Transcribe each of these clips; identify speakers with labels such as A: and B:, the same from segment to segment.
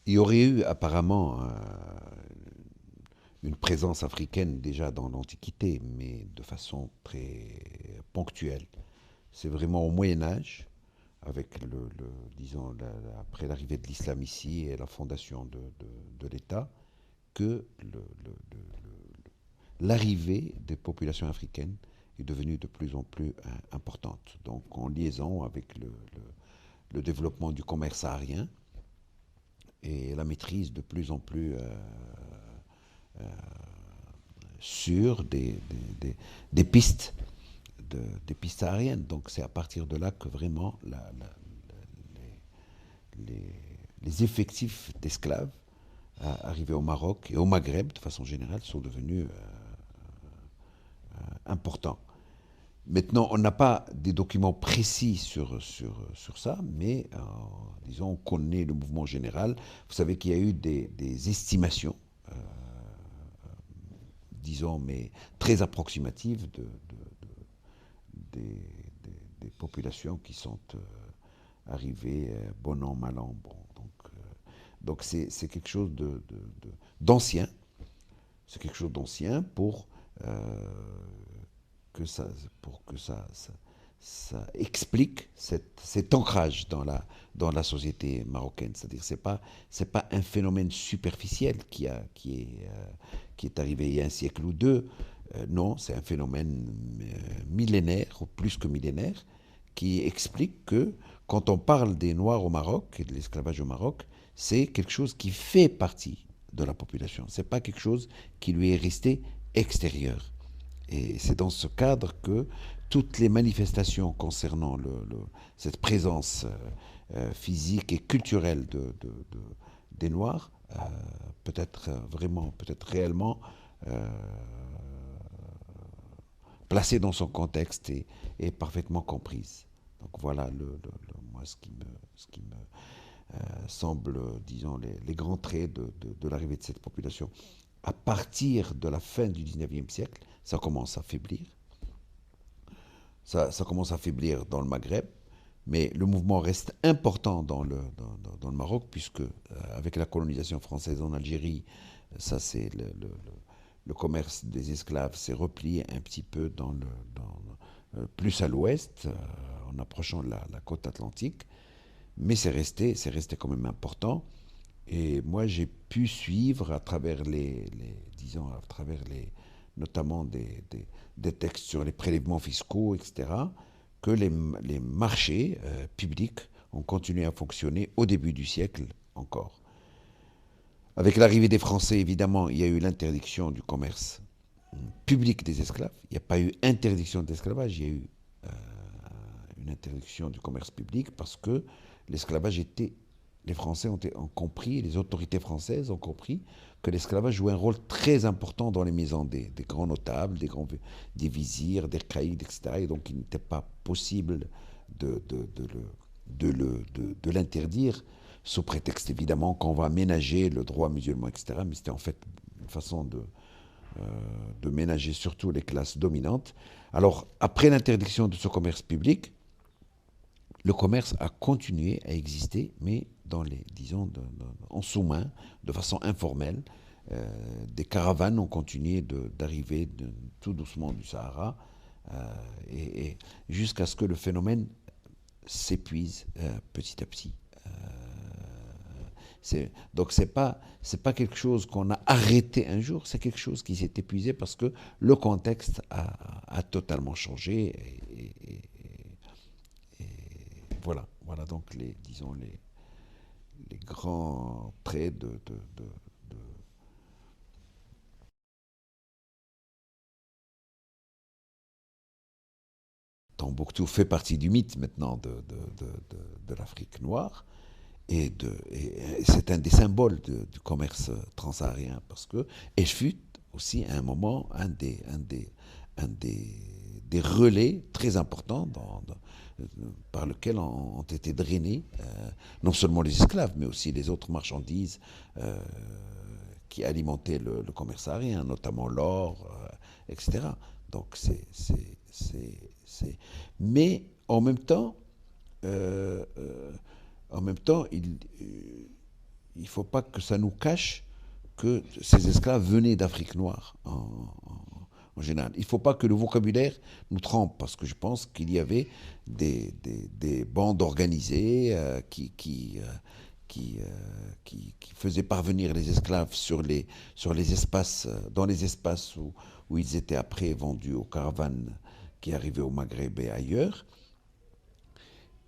A: Il y aurait eu apparemment une présence africaine déjà dans l'Antiquité, mais de façon très ponctuelle. C'est vraiment au Moyen Âge, avec disons, après l'arrivée de l'islam ici et la fondation de l'État, que l'arrivée des populations africaines est devenue de plus en plus importante. Donc en liaison avec le développement du commerce aérien et la maîtrise de plus en plus sur des pistes, des pistes aériennes. Donc c'est à partir de là que vraiment les, les effectifs d'esclaves arrivés au Maroc et au Maghreb de façon générale sont devenus importants. Maintenant, on n'a pas des documents précis sur ça, mais disons, on connaît le mouvement général. Vous savez qu'il y a eu des estimations, disons, mais très approximatives des, des populations qui sont arrivées, bon an, mal an. Bon, donc c'est quelque chose d'ancien. C'est quelque chose d'ancien euh, que pour que ça explique cet ancrage dans la société marocaine. C'est-à-dire c'est pas un phénomène superficiel qui est arrivé il y a un siècle ou deux. Non, c'est un phénomène millénaire, ou plus que millénaire, qui explique que quand on parle des Noirs au Maroc et de l'esclavage au Maroc, c'est quelque chose qui fait partie de la population. C'est pas quelque chose qui lui est resté extérieur. Et c'est dans ce cadre que toutes les manifestations concernant cette présence physique et culturelle des Noirs, peut-être vraiment, peut-être réellement euh, placée dans son contexte et parfaitement comprise. Donc voilà moi ce qui me semble, disons, les grands traits de l'arrivée de cette population. À partir de la fin du 19e siècle, ça commence à faiblir. Ça commence à faiblir dans le Maghreb, mais le mouvement reste important dans le Maroc, puisque avec la colonisation française en Algérie, ça c'est le commerce des esclaves s'est replié un petit peu plus à l'ouest, en approchant de la côte atlantique, mais c'est resté quand même important. Et moi, j'ai pu suivre à travers disons, à travers notamment des textes sur les prélèvements fiscaux, etc., que les marchés publics ont continué à fonctionner au début du siècle encore. Avec l'arrivée des Français, évidemment, il y a eu l'interdiction du commerce public des esclaves. Il n'y a pas eu interdiction d'esclavage, il y a eu euh, une interdiction du commerce public parce que l'esclavage était les Français ont compris, les autorités françaises ont compris que l'esclavage jouait un rôle très important dans les maisons des grands notables, des vizirs, des caïds, etc. Et donc il n'était pas possible de l'interdire, sous prétexte évidemment qu'on va ménager le droit musulman, etc. Mais c'était en fait une façon de ménager surtout les classes dominantes. Alors, après l'interdiction de ce commerce public, le commerce a continué à exister, mais disons, en sous-main, de façon informelle. Des caravanes ont continué d'arriver tout doucement du Sahara, et jusqu'à ce que le phénomène s'épuise petit à petit. Donc c'est pas quelque chose qu'on a arrêté un jour, c'est quelque chose qui s'est épuisé parce que le contexte a totalement changé. Voilà donc disons les grands traits de Tombouctou fait partie du mythe maintenant de l'Afrique noire et c'est un des symboles du commerce transsaharien parce que et fut aussi à un moment des relais très importants par lesquels ont été drainés non seulement les esclaves mais aussi les autres marchandises euh, qui alimentaient le commerce aérien, notamment l'or, etc. Donc mais euh, euh, en même temps, il ne faut pas que ça nous cache que ces esclaves venaient d'Afrique noire en général. Il ne faut pas que le vocabulaire nous trompe, parce que je pense qu'il y avait des bandes organisées qui faisaient parvenir les esclaves sur les espaces, dans les espaces où ils étaient après vendus aux caravanes qui arrivaient au Maghreb et ailleurs.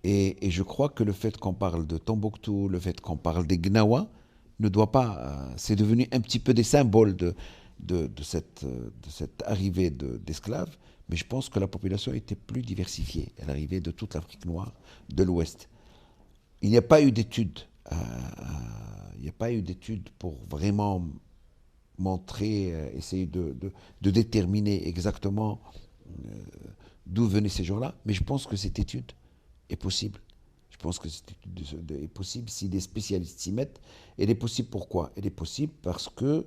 A: Et je crois que le fait qu'on parle de Tombouctou, le fait qu'on parle des Gnawa, ne doit pas. C'est devenu un petit peu des symboles de cette arrivée d'esclaves, mais je pense que la population était plus diversifiée. Elle arrivait de toute l'Afrique noire, de l'Ouest. Il n'y a pas eu d'études. Il n'y a pas eu d'études pour vraiment montrer, essayer de déterminer exactement d'où venaient ces gens-là, mais je pense que cette étude est possible. Je pense que cette étude est possible si les spécialistes s'y mettent. Elle est possible pourquoi? Elle est possible parce que,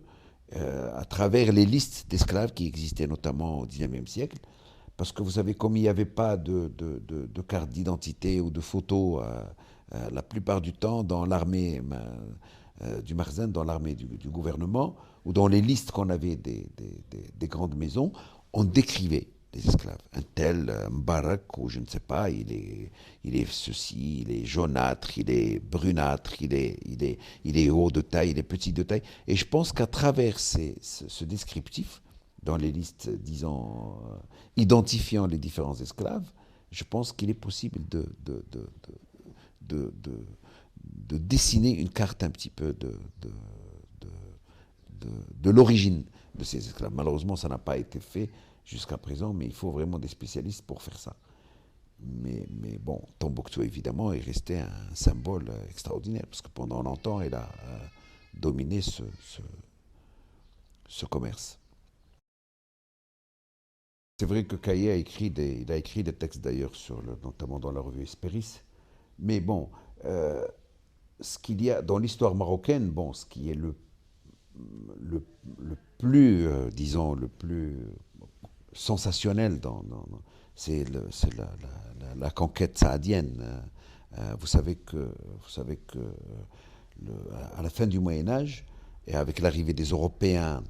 A: à travers les listes d'esclaves qui existaient notamment au XIXe siècle, parce que vous savez, comme il n'y avait pas de carte d'identité ou de photo la plupart du temps dans l'armée du Makhzen, dans l'armée du gouvernement, ou dans les listes qu'on avait des grandes maisons, on décrivait les esclaves. Un tel Mbarak, ou je ne sais pas, il est ceci, il est jaunâtre, il est brunâtre, il est haut de taille, il est petit de taille. Et je pense qu'à travers ce descriptif, dans les listes, disons, identifiant les différents esclaves, je pense qu'il est possible de, de, de dessiner une carte un petit peu de l'origine de ces esclaves. Malheureusement, ça n'a pas été fait jusqu'à présent, mais il faut vraiment des spécialistes pour faire ça. Mais bon, Tombouctou, évidemment, est resté un symbole extraordinaire, parce que pendant longtemps, elle a dominé ce commerce. C'est vrai que Caillé il a écrit des textes d'ailleurs, notamment dans la revue Espéris. Mais bon, euh, ce qu'il y a dans l'histoire marocaine, bon, ce qui est le plus, disons, le plus sensationnel c'est la conquête saadienne. Vous savez que à la fin du Moyen Âge, et avec l'arrivée des Européens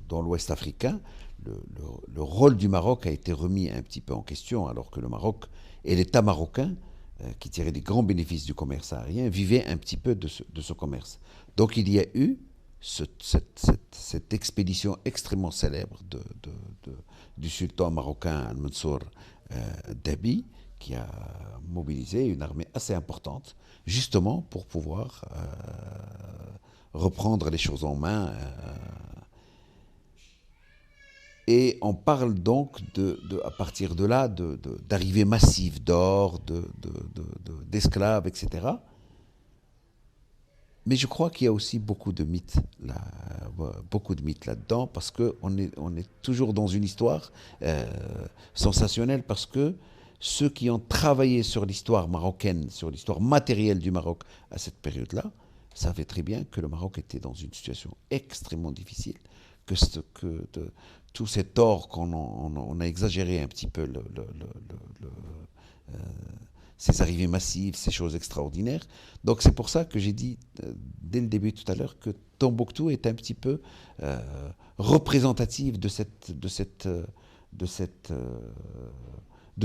A: dans l'Ouest africain, le rôle du Maroc a été remis un petit peu en question, alors que le Maroc et l'État marocain, qui tirait des grands bénéfices du commerce aérien, vivaient un petit peu de ce commerce. Donc il y a eu cette expédition extrêmement célèbre du sultan marocain Al-Mansour Dabi, qui a mobilisé une armée assez importante, justement pour pouvoir reprendre les choses en main. Et on parle donc, à partir de là, d'arrivées massives d'or, d'esclaves, etc. Mais je crois qu'il y a aussi beaucoup de mythes là-dedans, parce on est toujours dans une histoire euh, sensationnelle, parce que ceux qui ont travaillé sur l'histoire marocaine, sur l'histoire matérielle du Maroc à cette période-là, savaient très bien que le Maroc était dans une situation extrêmement difficile, que tout cet or on a exagéré un petit peu euh, ces arrivées massives, ces choses extraordinaires. Donc c'est pour ça que j'ai dit dès le début tout à l'heure que Tombouctou est un petit peu euh, représentative de cette, euh, de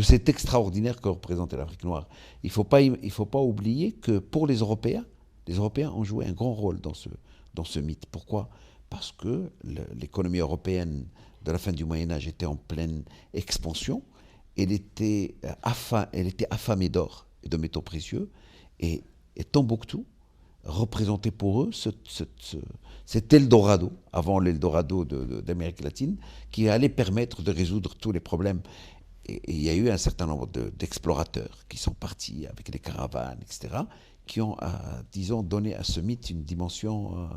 A: cet extraordinaire que représentait l'Afrique noire. Il faut pas oublier que pour les Européens ont joué un grand rôle dans ce mythe. Pourquoi? Parce que l'économie européenne de la fin du Moyen Âge était en pleine expansion. Elle était affamée d'or et de métaux précieux. Et Tombouctou représentait pour eux cet Eldorado, avant l'Eldorado d'Amérique latine, qui allait permettre de résoudre tous les problèmes. Et il y a eu un certain nombre d'explorateurs qui sont partis avec des caravanes, etc., qui ont, disons, donné à ce mythe une dimension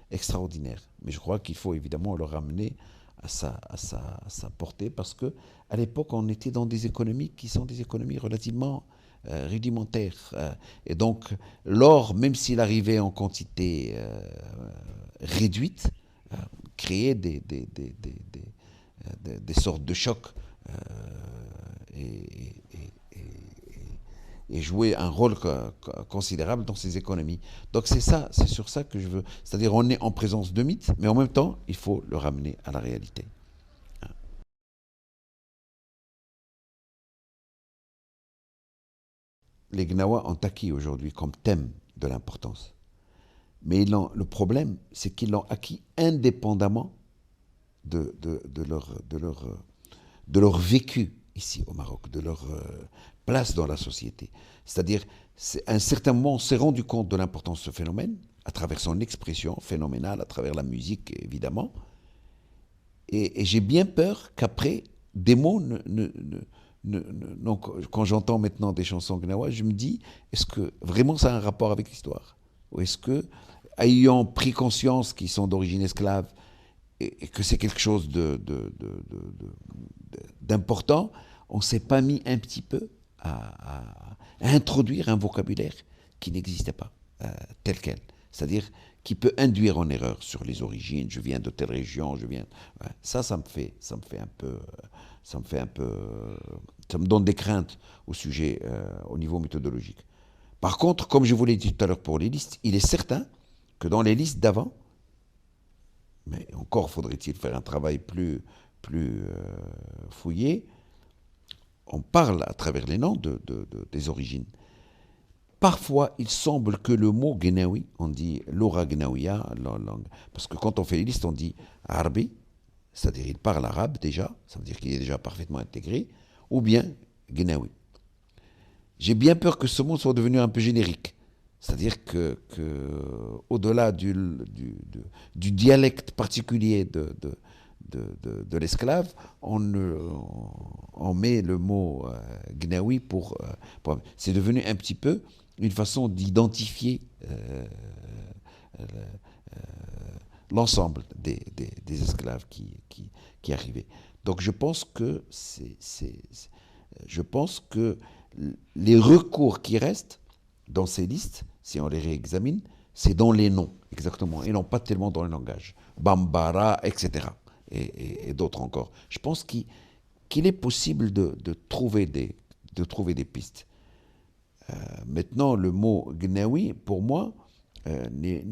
A: extraordinaire. Mais je crois qu'il faut évidemment le ramener à sa portée, parce que à l'époque, on était dans des économies qui sont des économies relativement rudimentaires. Et donc, l'or, même s'il arrivait en quantité réduite, euh, créait des sortes de chocs. Et, et, et, et jouer un rôle considérable dans ces économies. Donc c'est ça, c'est sur ça que je veux. C'est-à-dire on est en présence de mythes, mais en même temps, il faut le ramener à la réalité. Les Gnawa ont acquis aujourd'hui comme thème de l'importance. Mais le problème, c'est qu'ils l'ont acquis indépendamment de leur vécu ici au Maroc, de leur place dans la société. C'est-à-dire, à un certain moment, on s'est rendu compte de l'importance de ce phénomène, à travers son expression phénoménale, à travers la musique, évidemment. Et j'ai bien peur qu'après, des mots donc, quand j'entends maintenant des chansons gnawa, je me dis, est-ce que vraiment ça a un rapport avec l'histoire? Ou est-ce que, ayant pris conscience qu'ils sont d'origine esclave et que c'est quelque chose d'important, on ne s'est pas mis un petit peu à introduire un vocabulaire qui n'existait pas, tel quel. C'est-à-dire qui peut induire en erreur sur les origines, je viens de telle région, je viens... Ouais, ça me fait un peu... ça me donne des craintes au sujet, au niveau méthodologique. Par contre, comme je vous l'ai dit tout à l'heure pour les listes, il est certain que dans les listes d'avant, mais encore faudrait-il faire un travail plus fouillé, on parle à travers les noms des origines. Parfois, il semble que le mot Gnawi, on dit l'aura Gnawiya, parce que quand on fait les listes, on dit Arbi, c'est-à-dire il parle arabe déjà, ça veut dire qu'il est déjà parfaitement intégré, ou bien Gnawi. J'ai bien peur que ce mot soit devenu un peu générique. C'est-à-dire au-delà du dialecte particulier de l'esclave, on met le mot Gnawi c'est devenu un petit peu une façon d'identifier l'ensemble des esclaves qui arrivaient. Donc je pense que je pense que les recours qui restent dans ces listes, si on les réexamine, c'est dans les noms, exactement, et non pas tellement dans le langage. Bambara, etc. Et d'autres encore. Je pense qu'il est possible de trouver des pistes. Maintenant, le mot Gnawi, pour moi, ne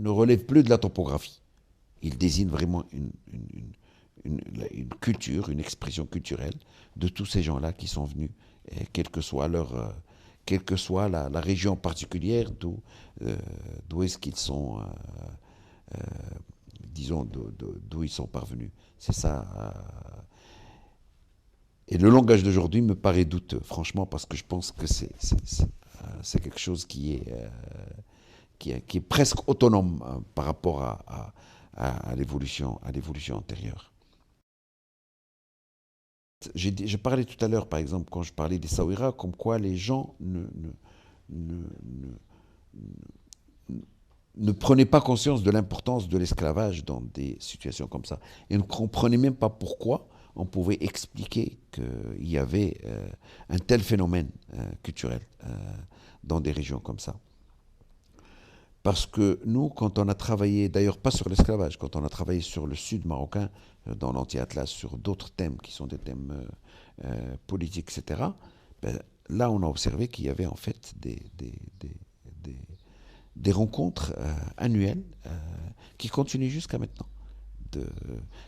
A: relève plus de la topographie. Il désigne vraiment une culture, une expression culturelle de tous ces gens-là qui sont venus, quelle que soit la région particulière d'où est-ce qu'ils sont, disons, d'où ils sont parvenus. C'est ça. Et le langage d'aujourd'hui me paraît douteux, franchement, parce que je pense que c'est quelque chose qui est presque autonome par rapport à l'évolution antérieure. Je parlais tout à l'heure, par exemple, quand je parlais des Saouira, comme quoi les gens ne, ne prenaient pas conscience de l'importance de l'esclavage dans des situations comme ça. Et ne comprenaient même pas pourquoi on pouvait expliquer qu'il y avait un tel phénomène culturel dans des régions comme ça. Parce que nous, quand on a travaillé, d'ailleurs pas sur l'esclavage, quand on a travaillé sur le sud marocain, dans l'anti-atlas, sur d'autres thèmes qui sont des thèmes politiques, etc., ben, là on a observé qu'il y avait en fait des rencontres annuelles qui continuent jusqu'à maintenant,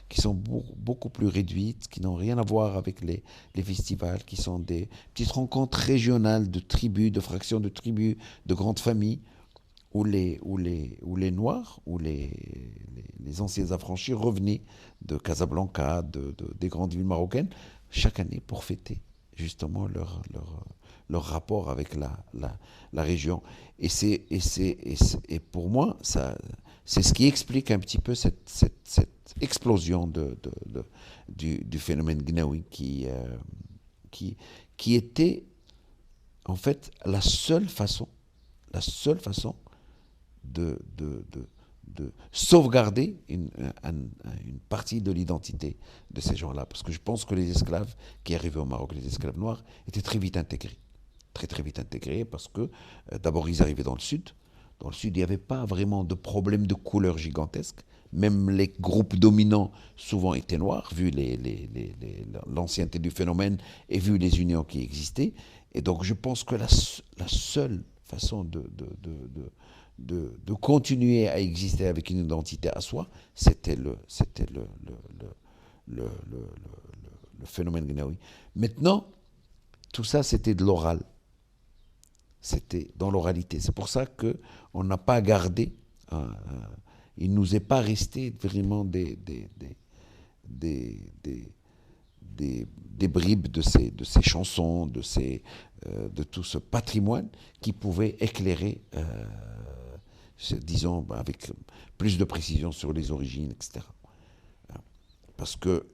A: qui sont beaucoup plus réduites, qui n'ont rien à voir avec les festivals, qui sont des petites rencontres régionales de tribus, de fractions de tribus, de grandes familles, où les Noirs, où les anciens affranchis revenaient de Casablanca, des grandes villes marocaines, chaque année pour fêter justement leur rapport avec la région. Et pour moi, c'est ce qui explique un petit peu cette explosion du phénomène Gnawi qui était en fait la seule façon de sauvegarder une partie de l'identité de ces gens-là. Parce que je pense que les esclaves qui arrivaient au Maroc, les esclaves noirs, étaient très vite intégrés. Très très vite intégrés parce que d'abord ils arrivaient dans le sud, Dans le Sud, il n'y avait pas vraiment de problème de couleur gigantesque. Même les groupes dominants souvent étaient noirs, vu l'ancienneté du phénomène et vu les unions qui existaient. Et donc je pense que la seule façon de continuer à exister avec une identité à soi, c'était le, le, le, le phénomène gnawi. Maintenant, tout ça, c'était de l'oral. C'était dans l'oralité. C'est pour ça qu'on n'a pas gardé, il ne nous est pas resté vraiment des, des bribes de ces chansons, de tout ce patrimoine qui pouvait éclairer, disons, avec plus de précision sur les origines, etc. Parce que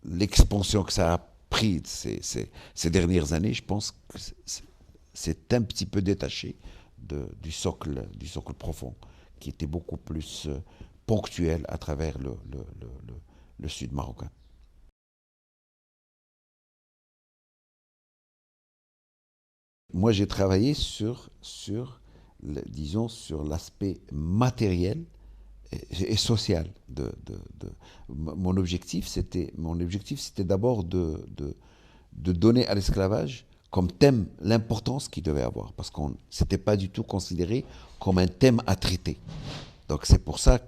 A: l'expansion que ça a pris ces dernières années, je pense que c'est un petit peu détaché du socle profond, qui était beaucoup plus ponctuel à travers le sud marocain. Moi, j'ai travaillé disons, sur l'aspect matériel et social. Mon objectif, c'était d'abord de donner à l'esclavage comme thème l'importance qu'il devait avoir, parce que c'était pas du tout considéré comme un thème à traiter. Donc c'est pour ça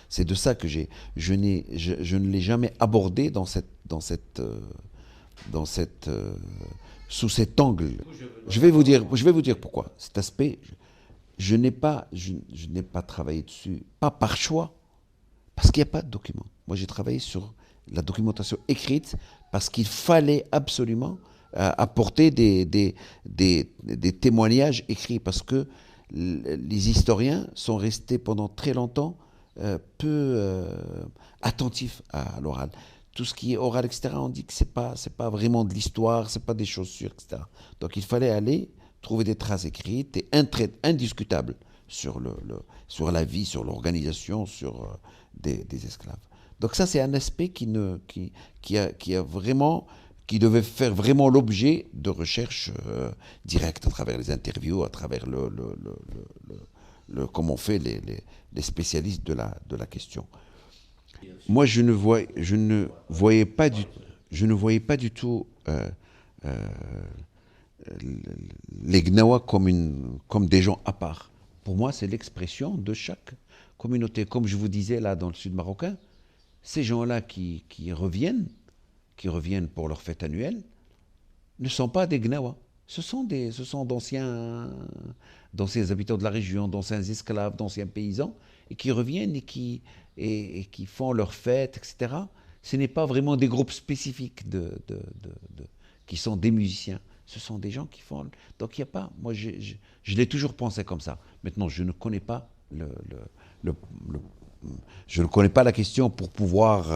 A: c'est de ça que je ne l'ai jamais abordé dans cette, sous cet angle. Je vais vous dire pourquoi. Cet aspect, je n'ai pas travaillé dessus, pas par choix, parce qu'il n'y a pas de document. Moi, j'ai travaillé sur la documentation écrite parce qu'il fallait absolument apporter des témoignages écrits, parce que les historiens sont restés pendant très longtemps peu attentifs à l'oral. Tout ce qui est oral, etc., on dit que c'est pas vraiment de l'histoire, c'est pas des choses sûres, etc. Donc il fallait aller trouver des traces écrites et indiscutables sur sur la vie, sur l'organisation, sur des esclaves. Donc ça, c'est un aspect qui a vraiment, qui devait faire vraiment l'objet de recherches directes à travers les interviews, à travers comme on fait les spécialistes de la question. Moi, je ne voyais pas du tout euh, les Gnawa comme des gens à part. Pour moi, c'est l'expression de chaque communauté. Comme je vous disais là dans le sud marocain, ces gens-là qui reviennent pour leur fête annuelle, ne sont pas des Gnawa. Ce sont d'anciens habitants de la région, d'anciens esclaves, d'anciens paysans, et qui reviennent et qui font leur fête, etc. Ce n'est pas vraiment des groupes spécifiques qui sont des musiciens. Ce sont des gens qui font. Donc il n'y a pas. Moi, je l'ai toujours pensé comme ça. Maintenant, je ne connais pas le- je ne connais pas la question pour pouvoir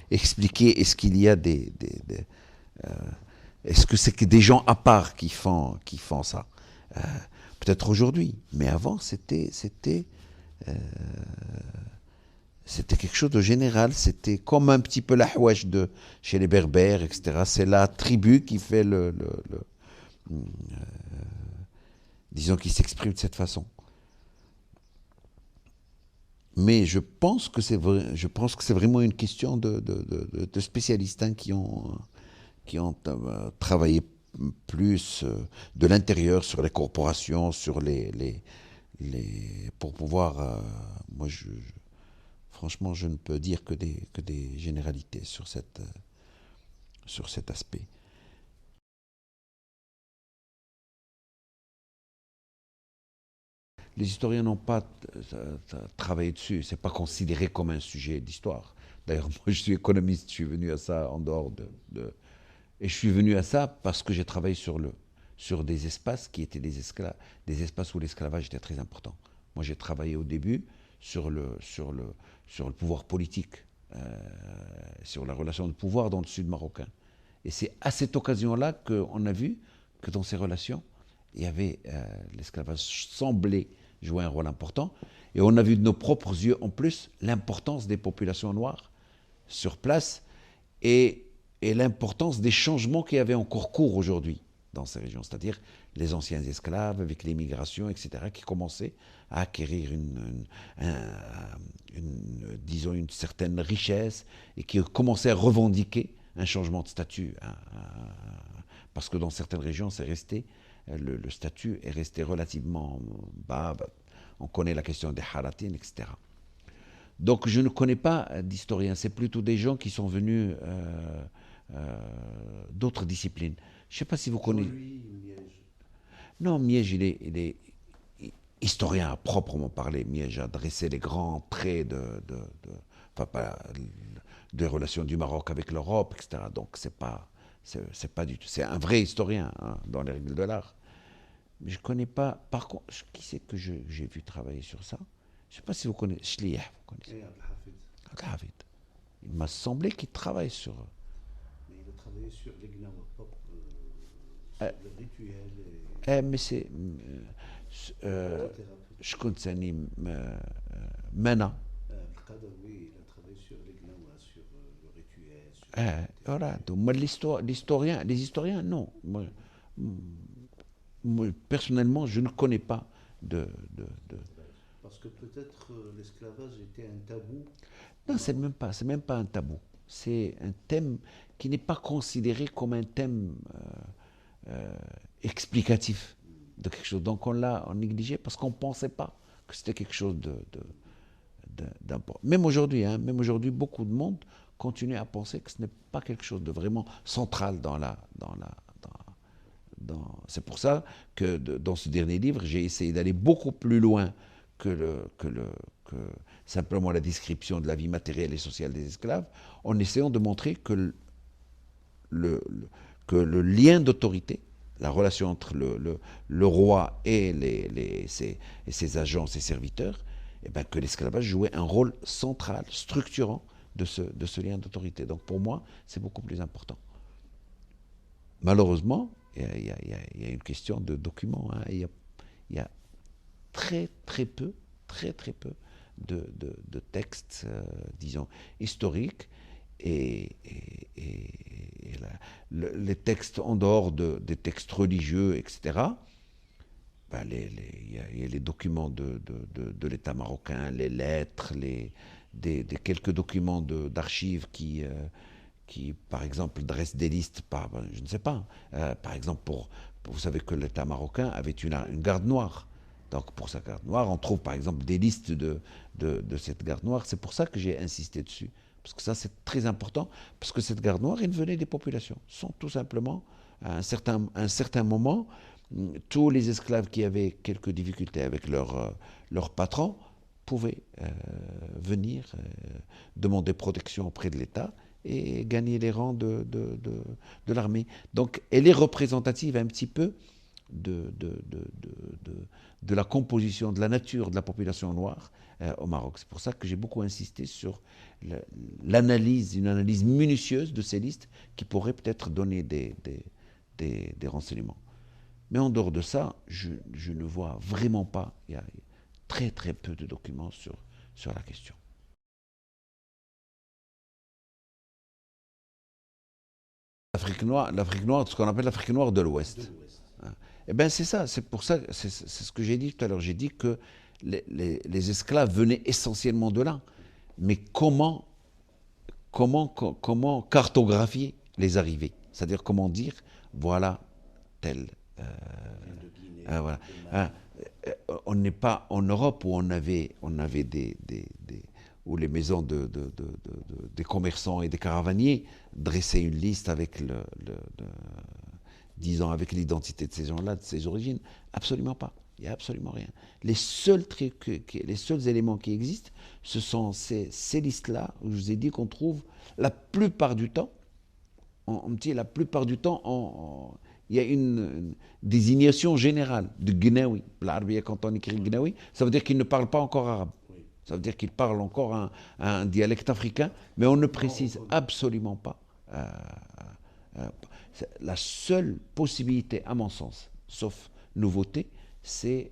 A: expliquer est-ce qu'il y a euh, est-ce que c'est que des gens à part qui font ça. Euh, Peut-être aujourd'hui, mais avant euh, c'était quelque chose de général. C'était comme un petit peu la houach chez les Berbères, etc. C'est la tribu qui fait disons, qui s'exprime de cette façon. Mais je pense que c'est vraiment une question de spécialistes, hein, qui ont travaillé plus de l'intérieur sur les corporations, sur pour pouvoir. Moi, franchement, je ne peux dire que des généralités sur cet aspect. Les historiens n'ont pas travaillé dessus. C'est pas considéré comme un sujet d'histoire. D'ailleurs, moi, je suis économiste. Je suis venu à ça en dehors et je suis venu à ça parce que j'ai travaillé sur des espaces qui étaient des espaces où l'esclavage était très important. Moi, j'ai travaillé au début sur le pouvoir politique, euh, sur la relation de pouvoir dans le sud marocain. Et c'est à cette occasion-là qu'on a vu que dans ces relations, il y avait l'esclavage semblait jouer un rôle important. Et on a vu de nos propres yeux, en plus, l'importance des populations noires sur place et l'importance des changements qui avaient encore cours aujourd'hui. dans ces régions, c'est-à-dire les anciens esclaves avec l'immigration, etc., qui commençaient à acquérir disons, une certaine richesse et qui commençaient à revendiquer un changement de statut. Parce que dans certaines régions, c'est resté, le statut est resté relativement bas. On connaît la question des haratines, etc. Donc je ne connais pas d'historiens, c'est plutôt des gens qui sont venus d'autres disciplines. Je ne sais pas si vous connaissez.
B: Miège.
A: Non, Miège, il est historien à proprement parler. Miège a dressé les grands traits enfin, des relations du Maroc avec l'Europe, etc. Donc c'est pas du tout. C'est un vrai historien hein, dans les règles de l'art. Mais je ne connais pas. Par contre, qui c'est que j'ai vu travailler sur ça? Je ne sais pas si vous connaissez. Schlieh, vous connaissez.
B: Et Abdelhafid.
A: Abdelhafid. Il m'a semblé qu'il travaille sur.
B: Mais il a travaillé sur les gnawa pop,
A: Euh,
B: sur le rituel
A: mais c'est.
B: et l'orthothérapie.
A: Je connais Mena.
B: Abdelkader, oui, il a travaillé sur les gnawa, sur le rituel, sur
A: Voilà.
B: l'orthothérapie.
A: Donc, moi, les historiens, non. Moi, personnellement, je ne connais pas de.
B: Parce que peut-être l'esclavage était un tabou au
A: Non,
B: Maroc.
A: c'est même pas un tabou. C'est un thème qui n'est pas considéré comme un thème explicatif de quelque chose. Donc on l'a négligé parce qu'on ne pensait pas que c'était quelque chose d'important. Même aujourd'hui, beaucoup de monde continue à penser que ce n'est pas quelque chose de vraiment central c'est pour ça que dans ce dernier livre, j'ai essayé d'aller beaucoup plus loin que simplement la description de la vie matérielle et sociale des esclaves, en essayant de montrer le, que le lien d'autorité, la relation entre le roi et ses agents, ses serviteurs, eh ben, que l'esclavage jouait un rôle central, structurant de ce lien d'autorité. Donc pour moi, c'est beaucoup plus important. Malheureusement, il y a une question de documents. Hein. Il y a très peu de textes, disons, historiques les textes en dehors des textes religieux, etc. Ben il y a les documents de l'État marocain, les lettres, des quelques documents d'archives qui, par exemple, dressent des listes, je ne sais pas, par exemple, vous savez que l'État marocain avait une garde noire. Donc pour sa garde noire, on trouve par exemple des listes de cette garde noire. C'est pour ça que j'ai insisté dessus. Parce que ça, c'est très important. Parce que cette garde noire, elle venait des populations. Sont tout simplement, à un certain moment, tous les esclaves qui avaient quelques difficultés avec leur patron pouvaient venir demander protection auprès de l'État et gagner les rangs de l'armée. Donc elle est représentative un petit peu de, de, de, de la composition, de la nature de la population noire au Maroc. C'est pour ça que j'ai beaucoup insisté sur l'analyse, une analyse minutieuse de ces listes qui pourrait peut-être donner des renseignements. Mais en dehors de ça, je ne vois vraiment pas, il y a très peu de documents sur la question. L'Afrique noire, ce qu'on appelle l'Afrique noire de
B: De
A: l'Ouest.
B: l'Ouest.
A: Eh bien, c'est ça, c'est pour ça, c'est ce que j'ai dit tout à l'heure. J'ai dit que les esclaves venaient essentiellement de là. Mais comment cartographier les arrivées? C'est-à-dire comment dire, voilà, tel.
B: Vient de Guinée,
A: Voilà.
B: de
A: Hein,
B: Mali.
A: on n'est pas en Europe où on avait où les maisons des commerçants et des caravaniers dressaient une liste avec disons, avec l'identité de ces gens-là, de ces origines. Absolument pas. Il n'y a absolument rien. Les seuls éléments qui existent, ce sont ces listes-là, où je vous ai dit qu'on trouve la plupart du temps, on dit la plupart du temps, il y a une désignation générale de Gnawi. L'arabie, quand on écrit Gnawi, ça veut dire qu'il ne parle pas encore arabe.
B: Oui.
A: Ça veut dire qu'il parle encore un dialecte africain, mais on ne
B: Non,
A: précise
B: reconnu.
A: absolument pas. La seule possibilité, à mon sens, sauf nouveauté, c'est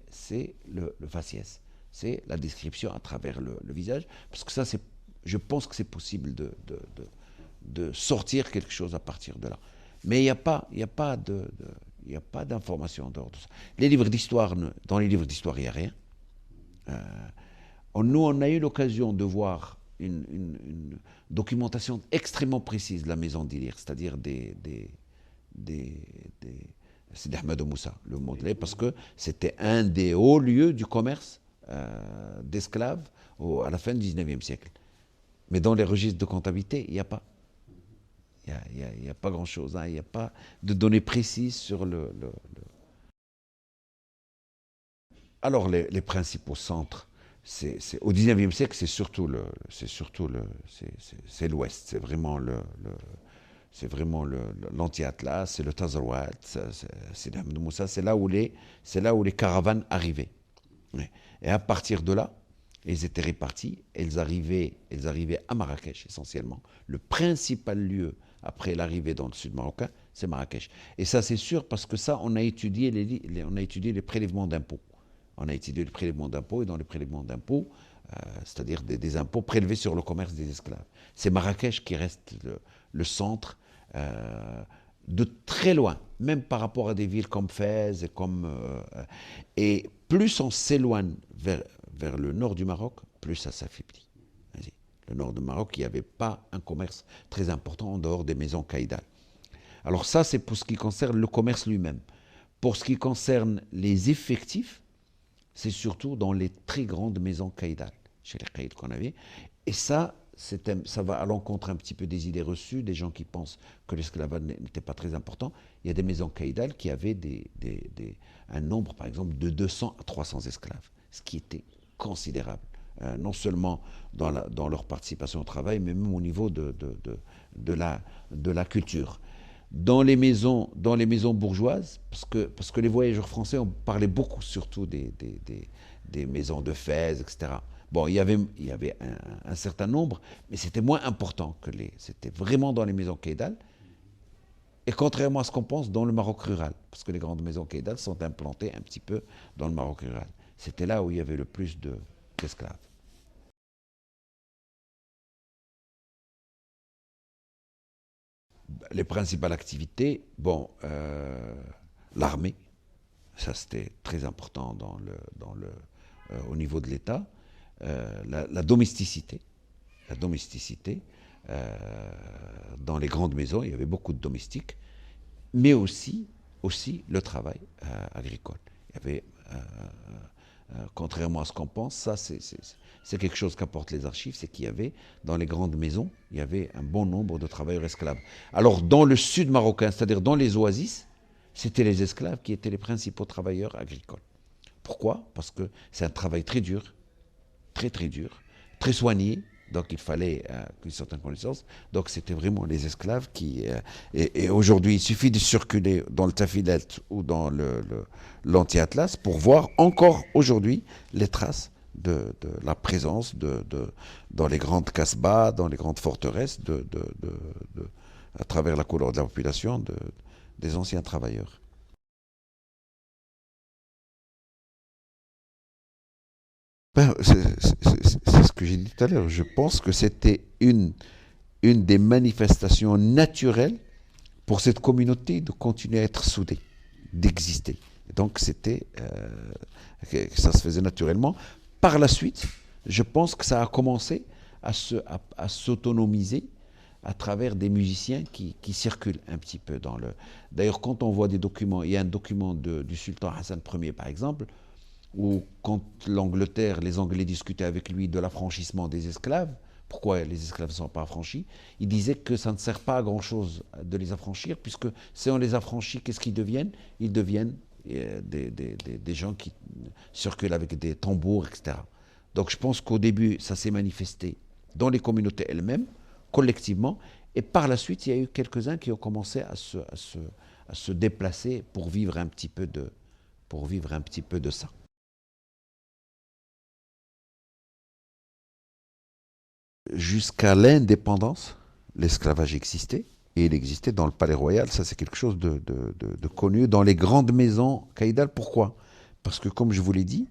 A: le faciès. C'est la description à travers le visage, parce que ça, je pense que c'est possible de sortir quelque chose à partir de là. Mais il n'y a pas Il n'y a pas d'information en dehors de ça. Les livres d'histoire, dans les livres d'histoire, il n'y a rien. Nous, on a eu l'occasion de voir une documentation extrêmement précise de la maison d'Ilir, c'est-à-dire Sidi Ahmed Moussa, le Modelé, parce que c'était un des hauts lieux du commerce d'esclaves à la fin du 19e siècle. Mais dans les registres de comptabilité, il n'y a pas. Il n'y a pas grand-chose. Hein. Il n'y a pas de données précises sur Alors, les principaux centres, au 19e siècle, c'est l'Ouest. C'est vraiment l'anti-Atlas, c'est le Tazawat, c'est Ahmed Moussa, c'est là où les caravanes arrivaient. Et à partir de là, ils étaient répartis, elles arrivaient à Marrakech essentiellement. Le principal lieu après l'arrivée dans le sud marocain, c'est Marrakech. Et ça, c'est sûr parce que ça, on a étudié les prélèvements d'impôts. On a étudié les prélèvements d'impôts et dans les prélèvements d'impôts, c'est-à-dire des impôts prélevés sur le commerce des esclaves. C'est Marrakech qui reste le centre de très loin, même par rapport à des villes comme Fès et plus on s'éloigne vers le nord du Maroc, plus ça s'affaiblit. Le nord du Maroc, il n'y avait pas un commerce très important en dehors des maisons caïdales. Alors ça, c'est pour ce qui concerne le commerce lui-même. Pour ce qui concerne les effectifs, c'est surtout dans les très grandes maisons caïdales, chez les caïds qu'on avait. Et ça va à l'encontre un petit peu des idées reçues, des gens qui pensent que l'esclavage n'était pas très important. Il y a des maisons caïdales qui avaient un nombre, par exemple, de 200 à 300 esclaves, ce qui était considérable. Non seulement dans leur participation au travail, mais même au niveau de la culture. Dans les maisons bourgeoises, parce que les voyageurs français ont parlé beaucoup surtout des maisons de Fès, etc. Bon, il y avait un certain nombre, mais c'était moins important c'était vraiment dans les maisons caïdales. Et contrairement à ce qu'on pense, dans le Maroc rural, parce que les grandes maisons caïdales sont implantées un petit peu dans le Maroc rural. C'était là où il y avait le plus d'esclaves. Les principales activités, bon, l'armée, ça c'était très important au niveau de l'État. La domesticité, dans les grandes maisons, il y avait beaucoup de domestiques, mais aussi le travail agricole. Il y avait, contrairement à ce qu'on pense, ça c'est quelque chose qu'apportent les archives, c'est qu'il y avait, dans les grandes maisons, il y avait un bon nombre de travailleurs esclaves. Alors dans le sud marocain, c'est-à-dire dans les oasis, c'était les esclaves qui étaient les principaux travailleurs agricoles. Pourquoi? Parce que c'est un travail très dur, très dur, très soigné, donc il fallait une certaine connaissance. Donc c'était vraiment les esclaves qui... et aujourd'hui, il suffit de circuler dans le Tafilet ou dans l'Anti-Atlas pour voir encore aujourd'hui les traces de la présence dans les grandes casbahs, dans les grandes forteresses, à travers la couleur de la population, des anciens travailleurs. C'est ce que j'ai dit tout à l'heure. Je pense que c'était une des manifestations naturelles pour cette communauté de continuer à être soudée, d'exister. Donc ça se faisait naturellement. Par la suite, je pense que ça a commencé à s'autonomiser à travers des musiciens qui circulent un petit peu dans le... D'ailleurs, quand on voit des documents, il y a un document du sultan Hassan Ier, par exemple, où quand les Anglais discutaient avec lui de l'affranchissement des esclaves, pourquoi les esclaves ne sont pas affranchis, il disait que ça ne sert pas à grand-chose de les affranchir, puisque si on les affranchit, qu'est-ce qu'ils deviennent? Ils deviennent des gens qui circulent avec des tambours, etc. Donc je pense qu'au début, ça s'est manifesté dans les communautés elles-mêmes, collectivement, et par la suite, il y a eu quelques-uns qui ont commencé à se déplacer pour vivre un petit peu de ça. Jusqu'à l'indépendance, l'esclavage existait, et il existait dans le palais royal. Ça, c'est quelque chose de connu dans les grandes maisons caïdales. Pourquoi? Parce que, comme je vous l'ai dit,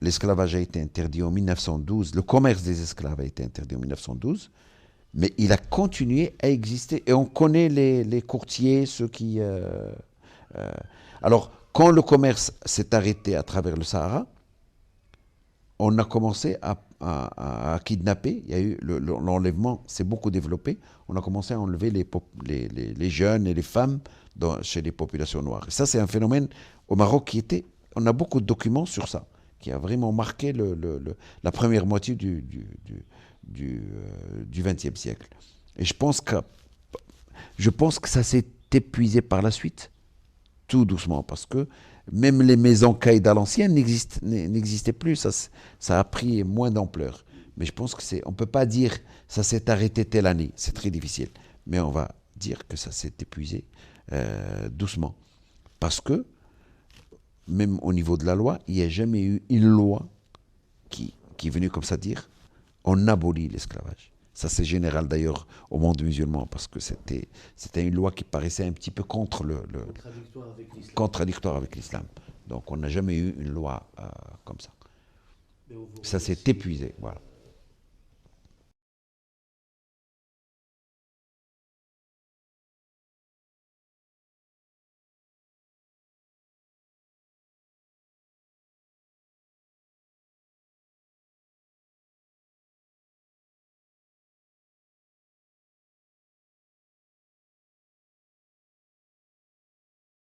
A: l'esclavage a été interdit en 1912, le commerce des esclaves a été interdit en 1912, mais il a continué à exister. Et on connaît les courtiers, ceux qui Euh, alors, quand le commerce s'est arrêté à travers le Sahara, on a commencé à kidnapper. Il y a eu l'enlèvement s'est beaucoup développé. On a commencé à enlever les jeunes et les femmes chez les populations noires. Et ça, c'est un phénomène au Maroc qui était. On a beaucoup de documents sur ça, qui a vraiment marqué la première moitié du XXe siècle. Et je pense que ça s'est épuisé par la suite, tout doucement, parce que même les maisons caïd à l'ancienne n'existaient plus. Ça a pris moins d'ampleur. Mais je pense que on ne peut pas dire ça s'est arrêté telle année. C'est très difficile. Mais on va dire que ça s'est épuisé doucement. Parce que, même au niveau de la loi, il n'y a jamais eu une loi qui est venue comme ça dire on abolit l'esclavage. Ça, c'est général d'ailleurs au monde musulman, parce que c'était une loi qui paraissait un petit peu contradictoire avec l'islam. Donc on n'a jamais eu une loi comme ça.
B: Mais on vous
A: Ça s'est
B: remercie.
A: épuisé. Voilà.